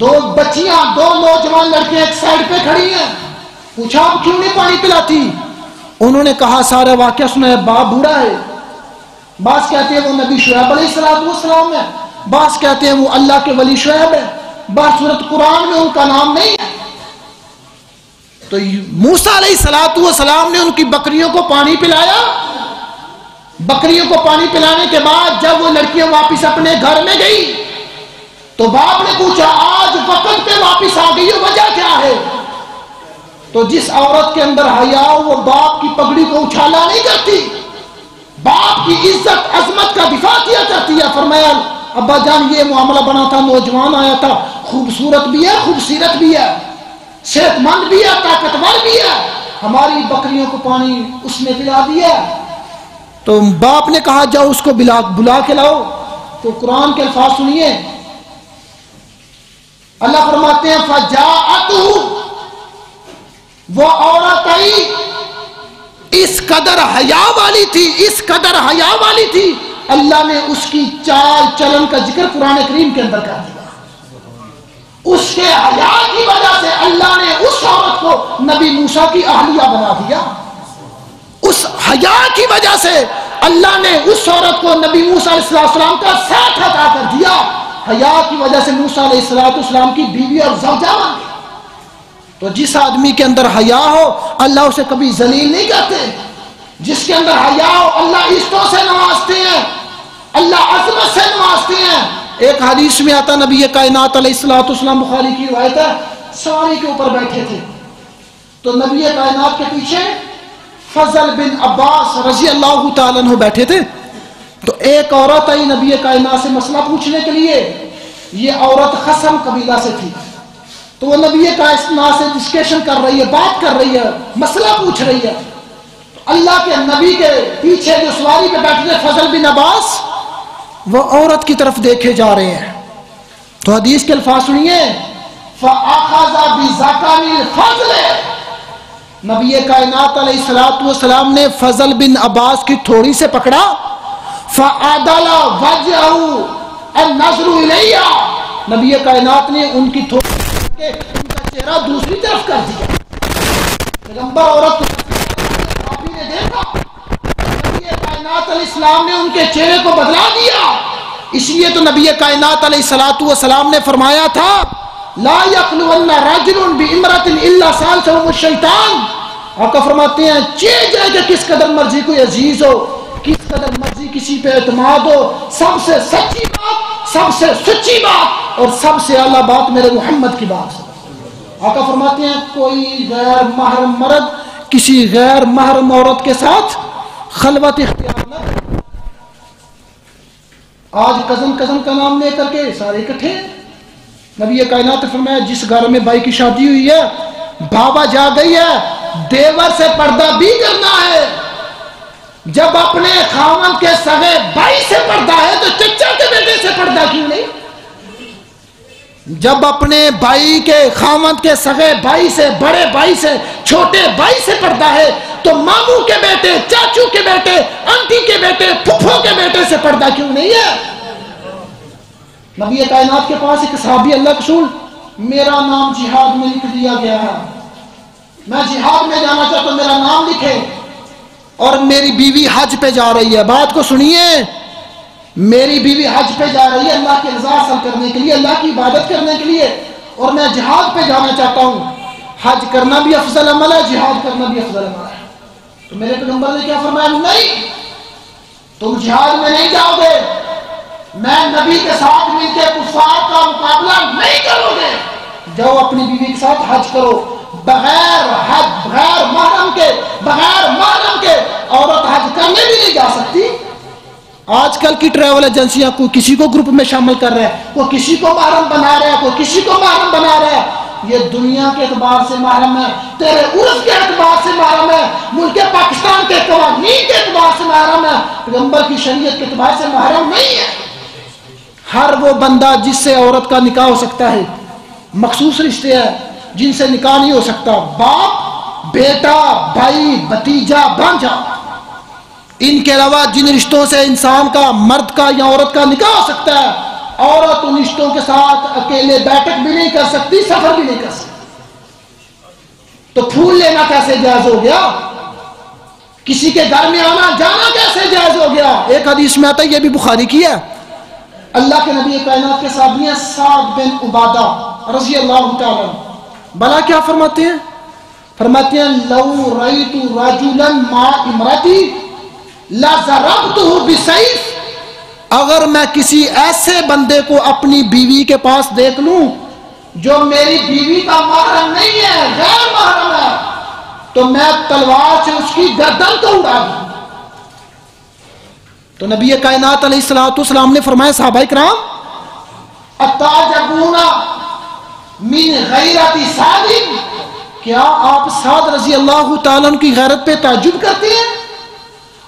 دو بچیاں، دو نوجوان لڑکے ایک سائڈ پہ کھڑی ہیں۔ پوچھا آپ کیوں نہیں پانی پلاتی؟ انہوں نے کہا سارا واقعہ سنا ہے، باپ بوڑھا ہے، بعض کہتے ہیں وہ نبی شعیب علیہ السلام ہے، بعض کہتے ہیں وہ اللہ کے ولی شعیب ہے، بعض صورت قرآن میں ان کا نام نہیں ہے۔ تو موسیٰ علیہ السلام نے ان کی بکریوں کو پانی پلایا۔ بکریوں کو پانی پلانے کے بعد جب وہ لڑکیاں واپس اپنے گھر میں گئی تو باپ نے پوچھا آج وقت پہ واپس آ گئی ہو، وجہ کیا ہے؟ تو جس عورت کے اندر حیا ہو وہ باپ کی پگڑی کو اچھالا نہیں کرتی، باپ کی عزت عظمت کا دفاع کیا کرتی ہے۔ فرمایا ابا جان یہ معاملہ بنا تھا، نوجوان آیا تھا، خوبصورت بھی ہے، خوبصورت بھی ہے، صحت مند بھی ہے، طاقتور بھی ہے، ہماری بکریوں کو پانی اس نے پلا دیا۔ تو باپ نے کہا جاؤ اس کو بلا کے لاؤ۔ تو قرآن کے الفاظ سنیے، اللہ فرماتے ہیں فَجَاءَتْهُ، وہ عورت اس قدر حیا والی تھی، اس قدر حیا والی تھی، اللہ نے اس کی چال چلن کا ذکر قرآن کریم کے اندر کر دیا۔ اس کے حیا کی وجہ سے اللہ نے اس عورت کو نبی موسیٰ کی اہلیہ بنا دیا۔ اس حیا کی وجہ سے اللہ نے اس عورت کو نبی موسیٰ علیہ السلام کا ساتھ عطا کر دیا۔ حیا کی وجہ سے موسیٰ علیہ السلام کی بیوی اور زوجہ بن گئی۔ تو جس آدمی کے اندر حیا ہو اللہ اسے کبھی ذلیل نہیں کرتے۔ جس کے اندر حیا ہو اللہ عزتوں سے نوازتے ہیں، اللہ عظمت سے نوازتے ہیں۔ ایک حدیث میں آتا نبی کائنات علیہ السلام، بخاری کی روایت ہے، سواری کے اوپر بیٹھے تھے تو نبی کائنات کے پیچھے فضل بن عباس رضی اللہ تعالیٰ عنہ بیٹھے تھے۔ تو ایک عورت آئی نبی کائنات سے مسئلہ پوچھنے کے لیے۔ یہ عورت خصم قبیلہ سے تھی، تو وہ نبی کائنات سے ڈسکشن کر رہی ہے، بات کر رہی ہے، مسئلہ پوچھ رہی ہے۔ اللہ کے نبی کے پیچھے جو سواری پہ بیٹھے تھے فضل بن عباس، وہ عورت کی طرف دیکھے جا رہے ہیں۔ تو حدیث کے الفاظ سنیے، فَأَخَذَ بِزَكَانِ الْفَضْلِ، نبی کائنات علیہ السلام نے فضل بن عباس کی تھوڑی سے پکڑا، فَعَدَلَ وَجْهُ النَّظْرُ إِلَيْهَا، نبی کائنات نے ان کی تھوڑی کہ ان کا چہرہ دوسری طرف کر دیا۔ پیغمبر عورت کو نے دیکھا، نبی کائنات علیہ السلام نے ان کے چہرے کو بدلا دیا۔ اس لیے تو نبی کائنات علیہ السلام نے فرمایا تھا، لا یخلون رجل بامرأة الا ثالثہم الشیطان۔ آقا فرماتے ہیں چاہے جائے کہ کس قدر مرضی کوئی عزیز ہو، کس قدر مرضی کسی پہ اعتماد ہو، سب سے سچی بات، سب سے سچی بات اور سب سے اعلیٰ بات میرے محمد کی بات۔ آقا فرماتے ہیں کوئی غیر محرم مرد کسی غیر محرم عورت کے ساتھ خلوت اختیار نہ کرے۔ آج کزن کا نام لے کر کے سارے اکٹھے ہیں۔ نبی کائنات نے فرمایا جس گھر میں بھائی کی شادی ہوئی ہے، بابا جا گئی ہے، دیور سے پردہ بھی کرنا ہے۔ جب اپنے خاوند کے سگے بھائی سے پردہ ہے تو چچا کے بیٹے سے پردہ کیوں نہیں؟ جب اپنے بھائی کے خاوند کے سگے بھائی سے، بڑے بھائی سے، چھوٹے بھائی سے پردہ ہے تو ماموں کے بیٹے، چاچو کے بیٹے، انٹی کے بیٹے، پھپھو کے بیٹے سے پردہ کیوں نہیں ہے؟ نبی کائنات کے پاس ایک صحابی، اللہ رسول میرا نام جہاد میں لکھ دیا گیا ہے، میں جہاد میں جانا چاہتا ہوں، میرا نام لکھے، اور میری بیوی حج پہ جا رہی ہے۔ بات کو سنیے، میری بیوی حج پہ جا رہی ہے اللہ کی رضا حاصل کرنے کے لیے، اللہ کی عبادت کرنے کے لیے، اور میں جہاد پہ جانا چاہتا ہوں۔ حج کرنا بھی افضل عمل ہے، جہاد کرنا بھی افضل عمل ہے۔ تو میرے پیغمبر نے کیا فرمایا؟ نہیں، تم جہاد میں نہیں جاؤ گے، میں نبی کے ساتھ مل کے کفار کا مقابلہ نہیں کرو گے، جاؤ اپنی بیوی کے ساتھ حج کرو۔ بغیر حج، بغیر محرم کے عورت حج کرنے بھی نہیں جا سکتی۔ آج کل کی ٹریول ایجنسیاں کوئی کسی کو گروپ میں شامل کر رہے ہیں، کوئی کسی کو محرم بنا رہا ہے، کوئی کسی کو محرم بنا رہا ہے۔ یہ دنیا کے اعتبار سے محرم ہے، تیرے عرف کے اعتبار سے محرم ہے، ملک پاکستان کے قوانین کے اعتبار سے محرم ہے، پیغمبر کی شریعت کے اعتبار سے محرم نہیں ہے۔ ہر وہ بندہ جس سے عورت کا نکاح ہو سکتا ہے، مخصوص رشتے ہیں جن سے نکاح نہیں ہو سکتا، باپ، بیٹا، بھائی، بھتیجا، بھانجا، ان کے علاوہ جن رشتوں سے انسان کا، مرد کا یا عورت کا نکاح ہو سکتا ہے، عورت ان رشتوں کے ساتھ اکیلے بیٹھک بھی نہیں کر سکتی، سفر بھی نہیں کر سکتی۔ تو پھول لینا کیسے جائز ہو گیا؟ کسی کے گھر میں آنا جانا کیسے جائز ہو گیا؟ ایک حدیث میں آتا ہے، یہ بھی بخاری کی ہے، اللہ کے نبی کائنات کے صحابی ہیں سعد بن عبادہ رضی اللہ تعالیٰ، بلا کیا فرماتے ہیں؟ فرماتے ہیں لو رأیت رجلا مع امرأتی لضربته بسیف، اگر میں کسی ایسے بندے کو اپنی بیوی کے پاس دیکھ لوں جو میری بیوی کا محرم نہیں ہے، غیر محرم ہے، تو میں تلوار سے اس کی گردن کو اڑا دوں۔ تو نبی کائنات علیہ السلام نے فرمایا صحابہ کرام اتعجبون من غیرت سعد، کیا آپ سعد رضی اللہ تعالیٰ عنہ کی غیرت پہ تعجب کرتے ہیں؟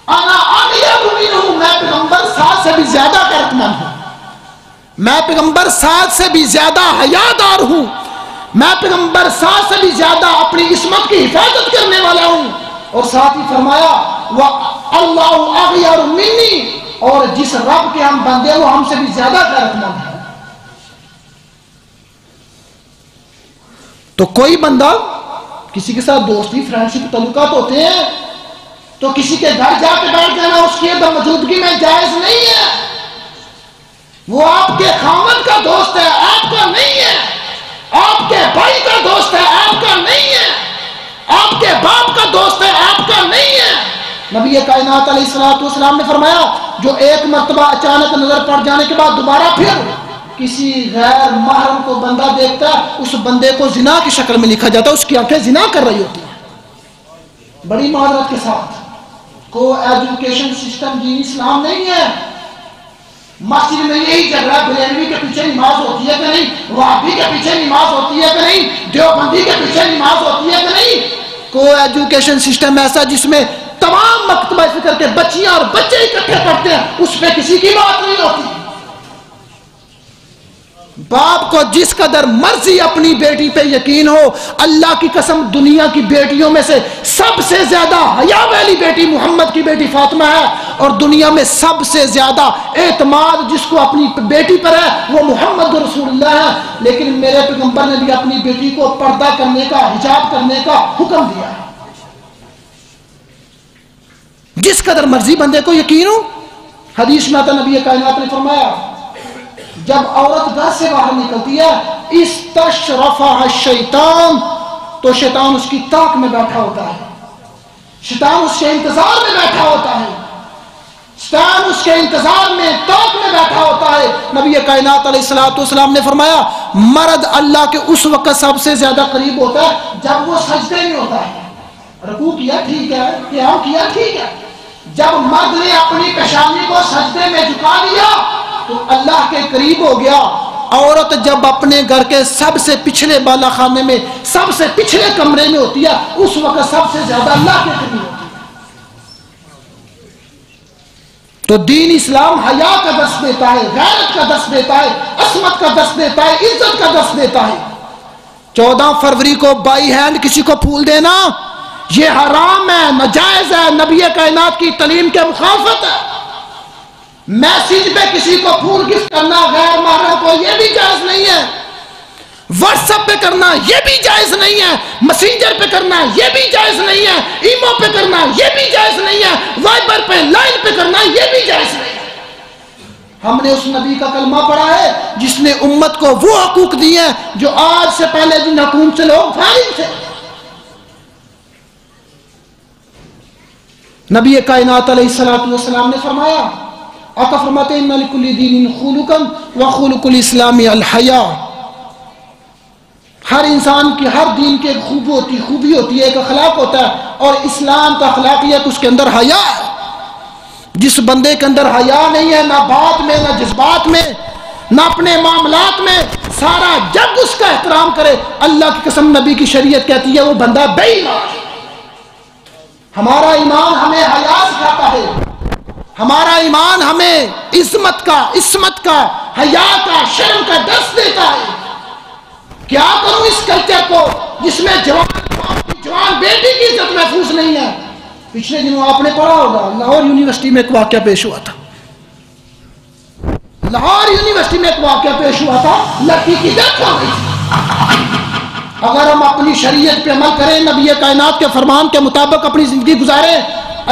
انا اغیب منہ، میں پیغمبر سعد سے بھی زیادہ غیرت مند ہوں، میں پیغمبر سعد سے بھی زیادہ حیادار ہوں، میں پیغمبر سعد سے بھی زیادہ اپنی عصمت کی حفاظت کرنے والا ہوں۔ اور ساتھ ہی فرمایا وَاللَّهُ أَغْيَرُ مِنِّي، اور جس رب کے ہم بندے وہ ہم سے بھی زیادہ غیرت مند ہے۔ تو کوئی بندہ کسی کے ساتھ دوستی فرینڈشپ تعلقات ہوتے ہیں تو کسی کے گھر جا کے بیٹھ جانا اس کی موجودگی میں جائز نہیں ہے۔ وہ آپ کے خاوند کا دوست ہے، آپ کا نہیں ہے۔ آپ کے بھائی کا دوست ہے، آپ کا نہیں ہے۔ آپ کے باپ کا دوست ہے، آپ کا نہیں ہے۔ نبی کائنات علیہ السلام نے فرمایا جو ایک مرتبہ اچانک نظر پڑ جانے کے بعد دوبارہ پھر کسی غیر محرم کو بندہ دیکھتا ہے، اس بندے کو زنا کی شکل میں لکھا جاتا ہے، اس کی آنکھیں زنا کر رہی ہوتی ہیں۔ بڑی معذرت کے ساتھ کو ایجوکیشن سسٹم دین اسلام نہیں ہے۔ مسجد میں یہی جھگڑا بریلوی کے پیچھے نماز ہوتی ہے کہ نہیں، وہابی کے پیچھے نماز ہوتی ہے کہ نہیں، دیوبندی کے پیچھے نماز ہوتی ہے کہ نہیں۔ کو ایجوکیشن سسٹم ایسا جس میں تمام مکتبہ فکر کے بچیاں اور بچے اکٹھے پڑھتے ہیں، اس پہ کسی کی بات نہیں ہوتی۔ باپ کو جس قدر مرضی اپنی بیٹی پہ یقین ہو، اللہ کی قسم دنیا کی بیٹیوں میں سے سب سے زیادہ حیا والی بیٹی محمد کی بیٹی فاطمہ ہے، اور دنیا میں سب سے زیادہ اعتماد جس کو اپنی بیٹی پر ہے وہ محمد رسول اللہ ہے۔ لیکن میرے پیغمبر نے بھی اپنی بیٹی کو پردہ کرنے کا، حجاب کرنے کا حکم دیا ہے۔ جس قدر مرضی بندے کو یقین ہو، حدیث میں آتا نبی کائنات نے فرمایا جب عورت گھر سے باہر نکلتی ہے استشرفها الشیطان، تو شیطان اس کی طاق میں بیٹھا ہوتا ہے، شیطان اس کے انتظار میں بیٹھا ہوتا ہے، شیطان اس کے انتظار میں طاق میں بیٹھا ہوتا ہے۔ نبی کائنات علیہ السلام نے فرمایا مرد اللہ کے اس وقت سب سے زیادہ قریب ہوتا ہے جب وہ سجدے میں ہوتا ہے۔ رکوع کیا ٹھیک ہے، قیام کیا ٹھیک ہے، جب مرد نے اپنی پیشانی کو سجدے میں جھکا لیا تو اللہ کے قریب ہو گیا۔ عورت جب اپنے گھر کے سب سے پچھلے بالا خانے میں، سب سے پچھلے کمرے میں ہوتی ہے، اس وقت سب سے زیادہ اللہ کے قریب ہوتی ہے۔ تو دین اسلام حیا کا درس دیتا ہے، غیرت کا درس دیتا ہے، عصمت کا درس دیتا ہے، عزت کا درس دیتا ہے۔ 14 فروری کو بائی ہینڈ کسی کو پھول دینا یہ حرام ہے، ناجائز ہے، نبی کائنات کی تعلیم کے مخالفت ہے۔ میسیج پہ کسی کو پھول گفٹ کرنا غیر محرم کو یہ بھی جائز نہیں ہے، واٹس ایپ پہ کرنا یہ بھی جائز نہیں ہے، میسنجر پہ کرنا یہ بھی جائز نہیں ہے، ایمو پہ کرنا یہ بھی جائز نہیں ہے، وائبر پہ لائن پہ کرنا یہ بھی جائز نہیں ہے۔ ہم نے اس نبی کا کلمہ پڑھا ہے جس نے امت کو وہ حقوق دیے ہیں جو آج سے پہلے جن حقوق سے لوگ فارغ تھے۔ نبی کائنات علیہ السلام نے فرمایا، آقا فرماتے ہیں ان لکل دین خلقا وخلق الاسلام الحیا، ہر انسان کی ہر دین کی ایک خوبی ہوتی ہے، ایک اخلاق ہوتا ہے، اور اسلام کا اخلاقیت اس کے اندر حیا ہے۔ جس بندے کے اندر حیا نہیں ہے، نہ بات میں، نہ جذبات میں، نہ اپنے معاملات میں، سارا جگ اس کا احترام کرے، اللہ کی قسم نبی کی شریعت کہتی ہے وہ بندہ بے ایمان ہے۔ ہمارا ایمان ہمیں حیا سکھاتا ہے، ہمارا ایمان ہمیں عظمت کا، عصمت کا، حیا کا، شرم کا درس دیتا ہے۔ کیا کروں اس کلچر کو جس میں جوان بیٹی کی عزت محفوظ نہیں ہے؟ پچھلے دنوں آپ نے پڑھا ہوگا لاہور یونیورسٹی میں ایک واقعہ پیش ہوا تھا، لاہور یونیورسٹی میں ایک واقعہ پیش ہوا تھا، لڑکی کی ڈیتھ ہو گئی تھی۔ اگر ہم اپنی شریعت پہ عمل کریں، نبی کائنات کے فرمان کے مطابق اپنی زندگی گزاریں،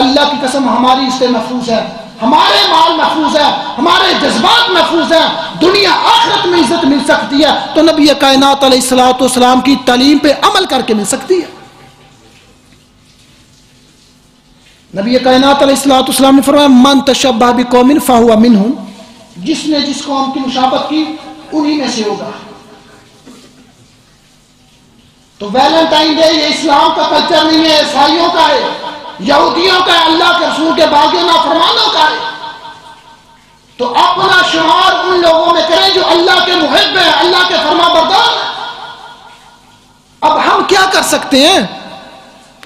اللہ کی قسم ہماری عزت محفوظ ہے، ہمارے مال محفوظ ہے، ہمارے جذبات محفوظ ہیں، دنیا آخرت میں عزت مل سکتی ہے تو نبی کائنات علیہ السلام کی تعلیم پہ عمل کر کے مل سکتی ہے۔ نبی کائنات علیہ السلام نے فرمایا من تشبہ بقوم فہو منہم، جس نے جس قوم کی مشابہت کی انہی میں سے ہوگا۔ تو ویلنٹائن ڈے یہ اسلام کا کلچر نہیں ہے، عیسائیوں کا ہے، یہودیوں کا ہے، اللہ کے رسول کے باغیوں نافرمانوں کا ہے۔ تو اپنا شمار ان لوگوں میں کریں جو اللہ کے محب ہیں، اللہ کے فرما بردار ہیں۔ اب ہم کیا کر سکتے ہیں؟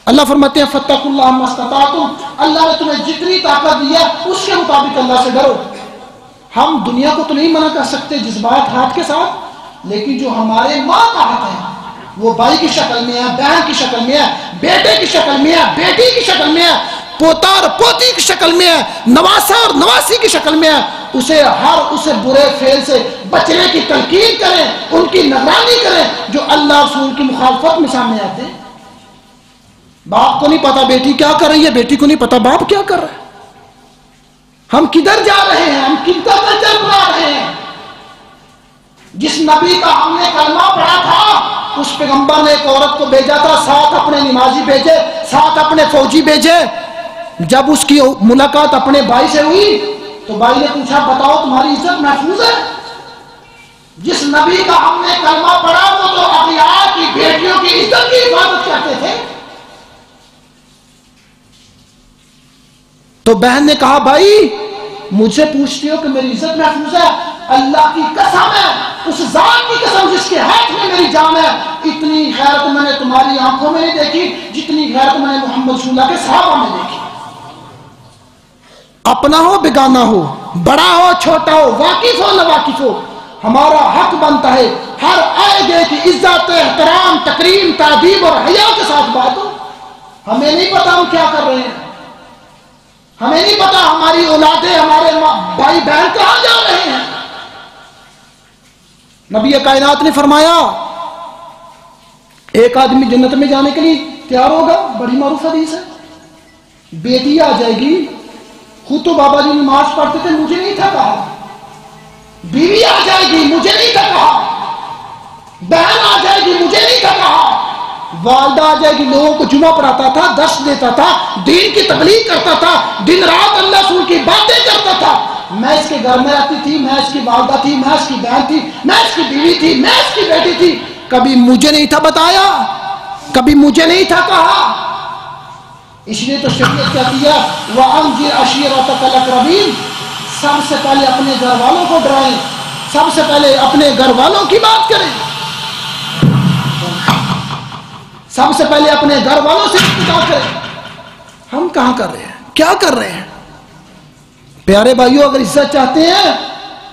اللہ فرماتے ہیں فاتقوا اللہ ما استطعتم، اللہ نے تمہیں جتنی طاقت دی ہے اس کے مطابق اللہ سے ڈرو۔ ہم دنیا کو تو نہیں منع کر سکتے جذبات ہاتھ کے ساتھ، لیکن جو ہمارے ماں کا حق ہے، وہ بھائی کی شکل میں ہے، بہن کی شکل میں ہے، بیٹے کی شکل میں ہے، بیٹی کی شکل میں ہے، پوتا اور پوتی کی شکل میں ہے، نواسا اور نواسی کی شکل میں ہے، اسے برے فعل سے بچنے کی تلقین کریں، ان کی نگرانی کریں جو اللہ رسول کی مخالفت میں سامنے آتے ہیں۔ باپ کو نہیں پتا بیٹی کیا کر رہی ہے، بیٹی کو نہیں پتا باپ کیا کر رہا ہے، ہم کدھر جا رہے ہیں، ہم کدھر چل رہا رہے ہیں۔ جس نبی کا ہم نے کلمہ پڑھا تھا، اس پیغمبر نے ایک عورت کو بھیجا تھا، ساتھ اپنے نمازی بھیجے، ساتھ اپنے فوجی بھیجے۔ جب اس کی ملاقات اپنے بھائی سے ہوئی تو بھائی نے پوچھا بتاؤ تمہاری عزت محفوظ ہے؟ جس نبی کا ہم نے کلمہ پڑھا وہ تو اغیار کی بیٹیوں کی عزت کی حفاظت کرتے تھے۔ تو بہن نے کہا بھائی مجھ سے پوچھتی ہو کہ میری عزت محفوظ ہے؟ اللہ کی قسم ہے، اس ذات کی قسم جس کے ہاتھ میں میری جان ہے، اتنی غیرت میں نے تمہاری آنکھوں میں نہیں دیکھی جتنی غیرت میں نے محمد رسول اللہ کے صحابہ میں دیکھی۔ اپنا ہو بگانا ہو، بڑا ہو چھوٹا ہو، واقف ہو نہ واقف ہو، ہمارا حق بنتا ہے ہر آئے گئے کی عزت، احترام، تکریم، تعظیم اور حیا کے ساتھ بات ہو۔ ہمیں نہیں پتا ہم کیا کر رہے ہیں، ہمیں نہیں پتا ہماری اولادیں، ہمارے بھائی بہن کہاں جا رہے ہیں۔ نبی کائنات نے فرمایا ایک آدمی جنت میں جانے کے لیے تیار ہوگا، بڑی معروف حدیث ہے، بیٹی آ جائے گی، خود تو بابا جی نماز پڑھتے تھے مجھے نہیں تھا کہا، بیوی آ جائے گی مجھے نہیں تھا کہا، بہن آ جائے گی مجھے نہیں تھا کہا، والدہ آ جائے گی، لوگوں کو جمعہ پڑھاتا تھا، درس دیتا تھا، دین کی تبلیغ کرتا تھا، دن رات اللہ رسول کی باتیں کرتا تھا، میں اس کے گھر میں رہتی تھی، میں اس کی والدہ تھی، میں اس کی بہن تھی، میں اس کی بیوی تھی، میں اس کی بیٹی تھی، کبھی مجھے نہیں تھا بتایا، کبھی مجھے نہیں تھا کہا۔ اس لیے تو شریعت کہتی ہے وَأَنذِرْ عَشِيرَتَكَ الْأَقْرَبِينَ، سب سے پہلے اپنے گھر والوں کو ڈرائیں، سب سے پہلے اپنے گھر والوں کی بات کریں، سب سے پہلے اپنے گھر والوں سے ابتدا کریں۔ ہم کہاں کر رہے ہیں، کیا کر رہے ہیں؟ پیارے بھائیوں اگر عزت چاہتے ہیں،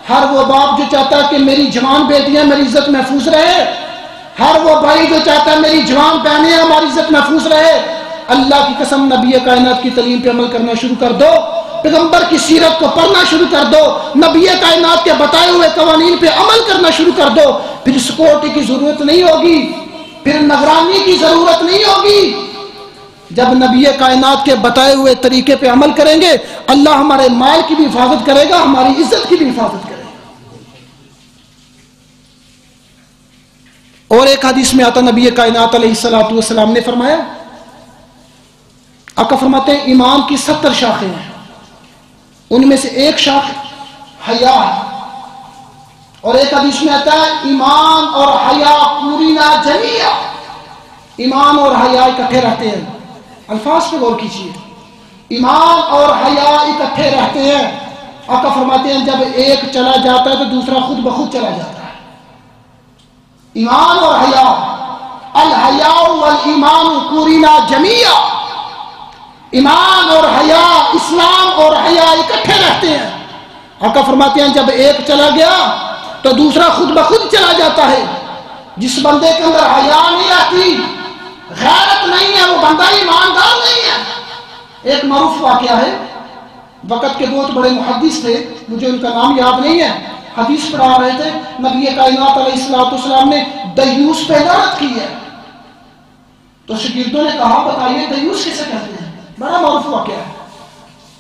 ہر وہ باپ جو چاہتا ہے کہ میری جوان بیٹیاں میری عزت محفوظ رہے، ہر وہ بھائی جو چاہتا ہے میری جوان بہنیں ہماری عزت محفوظ رہے، اللہ کی قسم نبی کائنات کی تعلیم پہ عمل کرنا شروع کر دو، پیغمبر کی سیرت کو پڑھنا شروع کر دو، نبی کائنات کے بتائے ہوئے قوانین پہ عمل کرنا شروع کر دو، پھر سیکورٹی کی ضرورت نہیں ہوگی، پھر نگرانی کی ضرورت نہیں ہوگی۔ جب نبی کائنات کے بتائے ہوئے طریقے پہ عمل کریں گے اللہ ہمارے مال کی بھی حفاظت کرے گا، ہماری عزت کی بھی حفاظت کرے گا۔ اور ایک حدیث میں آتا نبی کائنات علیہ السلام نے فرمایا، آقا فرماتے ہیں ایمان کی 70 شاخیں ہیں، ان میں سے ایک شاخ حیا ہے، اور ایک حدیث میں آتا ہے ایمان اور حیا قورینا جمیعا، ایمان اور حیا اکٹھے رہتے ہیں۔ الفاظ پہ غور کیجیے، ایمان اور حیا اکٹھے رہتے ہیں۔ آقا فرماتے ہیں جب ایک چلا جاتا ہے تو دوسرا خود بخود چلا جاتا ہے۔ ایمان اور حیا، الحیاء والایمان قورینا جمیعا، ایمان اور حیا، اسلام اور حیا اکٹھے رہتے ہیں۔ آقا فرماتے ہیں جب ایک چلا گیا تو دوسرا خود بخود چلا جاتا ہے۔ جس بندے کے اندر حیا نہیں رہتی، غیرت نہیں ہے، وہ بندہ ایماندار نہیں ہے۔ ایک معروف واقعہ ہے، وقت کے بہت بڑے محدث تھے، مجھے ان کا نام یاد نہیں ہے، حدیث پڑھا رہے تھے، نبی کائنات علیہ السلام نے دیوس پہ لعنت کی ہے، تو شاگردوں نے کہا بتائیے دیوس کسے کہتے ہیں، بڑا معروف واقعہ ہے۔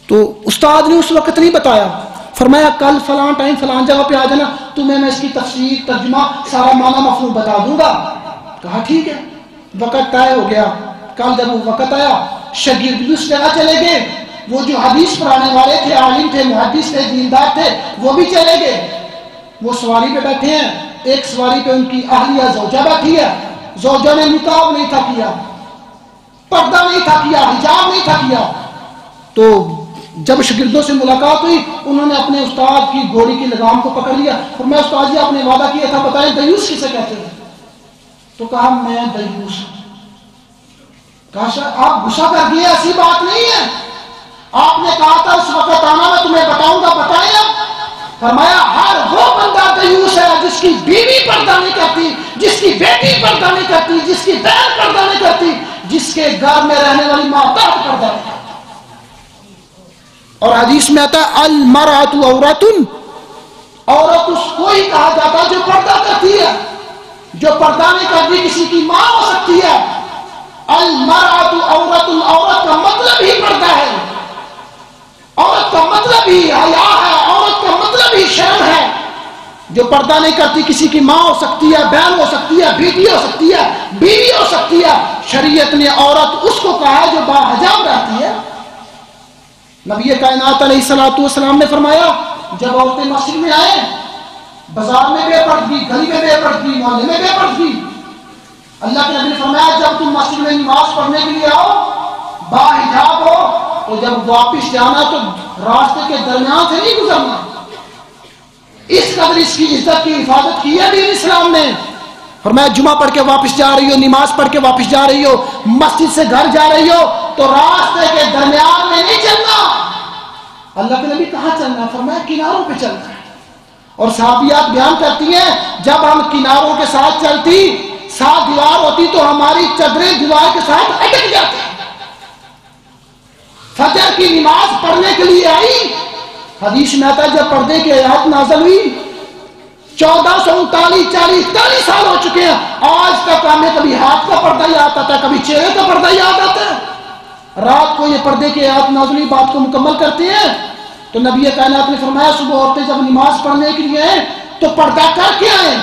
تو استاد نے اس وقت نہیں بتایا، فرمایا کل فلاں ٹائم فلاں جگہ پہ آ جانا، تمہیں میں اس کی تفسیر ترجمہ سارا معنی مفہوم بتا دوں گا۔ کہا ٹھیک ہے، وقت طے ہو گیا۔ کل جب وہ وقت آیا شاگرد بھی اس جگہ چلے گئے، وہ جو حدیث پڑھانے والے تھے، عالم تھے، محدث تھے، دیندار تھے، وہ بھی چلے گئے۔ وہ سواری پہ بیٹھے ہیں، ایک سواری پہ ان کی اہلیہ زوجہ بیٹھی ہے، زوجہ نے نقاب نہیں تھا کیا، پردہ نہیں تھا کیا، حجاب نہیں تھا کیا۔ تو جب شاگردوں سے ملاقات ہوئی انہوں نے اپنے استاد کی گھوڑی کی لگام کو پکڑ لیا، اور میں استاد جی آپ نے وعدہ کیا تھا بتائیں دیوس کسے کہتے ہیں؟ تو کہا میں دیوس ہوں۔ کہا آپ غصہ کر گئے، ایسی بات نہیں ہے، آپ نے کہا تھا اس وقت آنا میں تمہیں بتاؤں گا، بتائیں اب۔ فرمایا ہر وہ بندہ دیوس ہے جس کی بیوی پردہ نہیں کرتی، جس کی بیٹی پردہ نہیں کرتی، جس کی بہن پردہ نہیں کرتی، جس کے گھر میں رہنے والی ماں باپ پردہ نہیں کرتی۔ اور حدیث میں آتا ہے المرأۃ عورۃ، عورت اس کو ہی کہا جاتا ہے جو پردہ کرتی ہے، جو پردہ نہیں کرتی کسی کی ماں ہو سکتی ہے۔ المرأۃ عورۃ، عورت کا مطلب ہی پردہ ہے، عورت کا مطلب ہی حیا ہے، عورت کا مطلب ہی شرم ہے۔ جو پردہ نہیں کرتی کسی کی ماں ہو سکتی ہے، بہن ہو سکتی ہے، بیٹی ہو سکتی ہے، بیوی ہو سکتی ہے۔ شریعت نے عورت اس کو کہا ہے جو باحجاب رہتی ہے۔ نبی کائنات علیہ الصلوۃ والسلام نے فرمایا جب عورتیں مسجد میں آئیں، بازار میں بے پردگی، گلی میں بے پردگی، محلے میں بے پردگی، اللہ کے نبی نے فرمایا جب تم مسجد میں نماز پڑھنے کے لیے آؤ باحجاب ہو تو جب واپس جانا تو راستے کے درمیان سے نہیں گزرنا۔ اس قدر اس کی عزت کی حفاظت کی ہے دین اسلام نے۔ فرمایا جمعہ پڑھ کے واپس جا رہی ہو، نماز پڑھ کے واپس جا رہی ہو، مسجد سے گھر جا رہی ہو تو راستے کے درمیان میں نہیں چلنا۔ اللہ کے نبی کہاں چلنا ہے؟ فرمایا کناروں پہ چلنا ہے۔ اور صحابیات بیان کرتی ہیں جب ہم کناروں کے ساتھ چلتی، ساتھ دیوار ہوتی تو ہماری چادریں دیوار کے ساتھ اٹک جاتی۔ فجر کی نماز پڑھنے کے لیے آئی، حدیث میں آتا ہے جب پردے کی آیات نازل ہوئی 1439 40 41 سال ہو چکے ہیں، آج تک ہمیں کبھی ہاتھ کا پردہ یاد آتا ہے، کبھی چہرے کا پردہ یاد آتا ہے۔ رات کو یہ پردے کی آیات نازل ہوئی، بات کو مکمل کرتے ہیں تو نبی کائنات نے فرمایا صبح عورتیں جب نماز پڑھنے کے لیے آئیں تو پردہ کر کے آئیں۔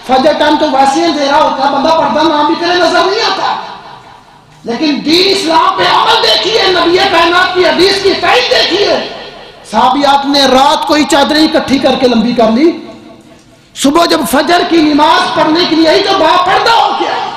فجر ٹائم تو ویسے اندھیرا ہوتا ہے، بندہ پردہ نام بھی کرے نظر نہیں آتا، لیکن دین اسلام پہ عمل دیکھیے، نبی کائنات کی حدیث کی تائید دیکھیے۔ صحابیات نے رات کو ہی چادریں اکٹھی کر کے لمبی کر لی، صبح جب فجر کی نماز پڑھنے کے لیے آئی تو با پردہ ہو کے آئی۔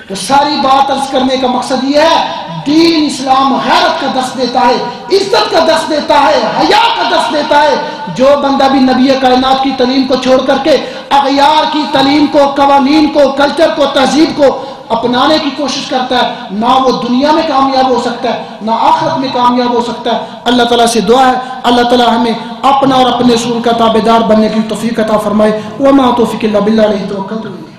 تو ساری بات عرض کرنے کا مقصد یہ ہے دین اسلام غیرت کا درس دیتا ہے، عزت کا درس دیتا ہے، حیا کا درس دیتا ہے۔ جو بندہ بھی نبی کائنات کی تعلیم کو چھوڑ کر کے اغیار کی تعلیم کو، قوانین کو، کلچر کو، تہذیب کو اپنانے کی کوشش کرتا ہے، نہ وہ دنیا میں کامیاب ہو سکتا ہے نہ آخرت میں کامیاب ہو سکتا ہے۔ اللہ تعالیٰ سے دعا ہے اللہ تعالیٰ ہمیں اپنا اور اپنے رسول کا تابعدار بننے کی توفیق عطا فرمائے۔ وما توفیق الا باللہ علیہ توکلت۔